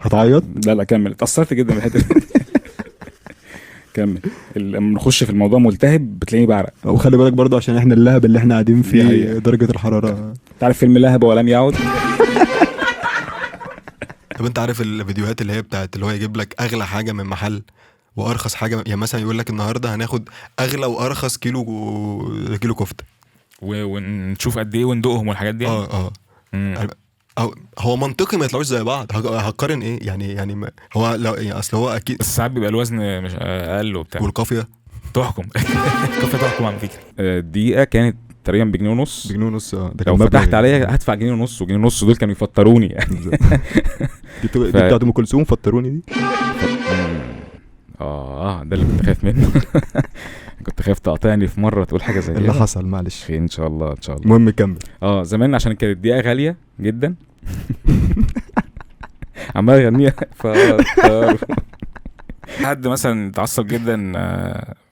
هتعيط؟ لا كمل، اتأثرت جدا بالحته دي. كمل. لما نخش في الموضوع ملتهب بتلاقيني بعرق. وخلي بالك برضو عشان احنا اللهب اللي احنا قاعدين فيه درجة الحرارة. تعرف فيلم لهب ولم يعد؟ طب انت عارف الفيديوهات اللي هي بتاعت اللي هو يجيب لك اغلى حاجه من محل وارخص حاجه، يعني مثلا يقول لك النهارده هناخد اغلى وارخص كيلو كفته ونشوف قد ايه وندوقهم والحاجات دي. هو منطقي ما يطلعوش زي بعض. هقارن ايه يعني هو لو يعني اصل هو اكيد بس ساعات بيبقى الوزن مش اقل وبتاع. والقافيه تحكم. القافيه تحكم على فكره. الدقيقه كانت تقريبا بجنيه ونص. جنيه ونص. لو فتحت عليا هدفع جنيه ونص، وجنيه ونص دول كانوا يفطروني يعني. دي بتاعت ام كلثوم، فطروني دي. ده اللي كنت خايف منه. كنت خايف تقاطعني في مره تقول حاجه زي كده. اللي حصل معلش، ان شاء الله ان شاء الله. المهم كمل. زمان عشان كانت الدقيقه غاليه جدا. عمال يغنيها. حد مثلا اتعصب جدا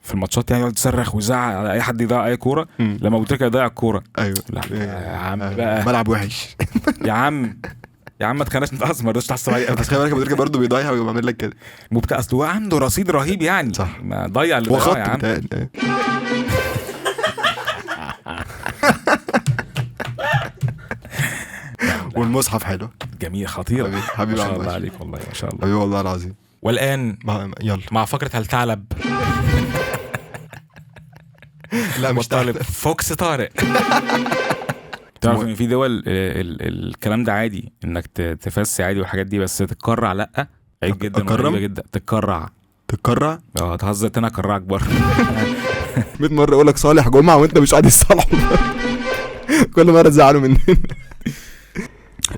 في الماتشات، يعني يقعد يصرخ ويزعق على اي حد يضيع اي كوره. لما قلت لك يضيع الكوره، ايوه لا يا عم بقى ملعب وحش. يا عم ما تخليناش نتعصب، ما رضاش تحصل عليا. بس خلي بالك مدرك برضه بيضيع ويعمل لك كده مبتئس. اصل هو عنده رصيد رهيب يعني. صح. ما ضيع اللي ضيعه يا عم. والمصحف حلو جميل خطير. حبيبي ما شاء الله عليك والله، ما شاء الله. حبيبي والله العظيم. والآن يلا مع فقرة الثعلب. لا مش طالب فوكس طارق. تعرف ان في دول الكلام ده عادي، انك تفسي عادي والحاجات دي، بس تتكرع لا، عيب جدا وغريبة جدا. تتكرع تهزر انا اكرعك بره. 100 مرة اقول لك صالح جمعة وانت مش قاعد تصالحه. كل مرة تزعلوا مننا.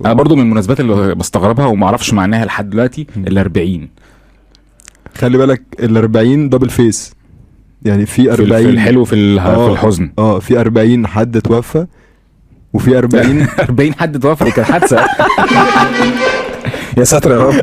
انا برضو من المناسبات اللي بستغربها وما اعرفش معناها لحد دلوقتي، ال40. خلي بالك ال40 دبل فيس، يعني في 40 في الحلو في الحزن. في 40 حد توفى، وفي 40 40 حد توفى. دي كانت حادثة. يا ساتر يا رب.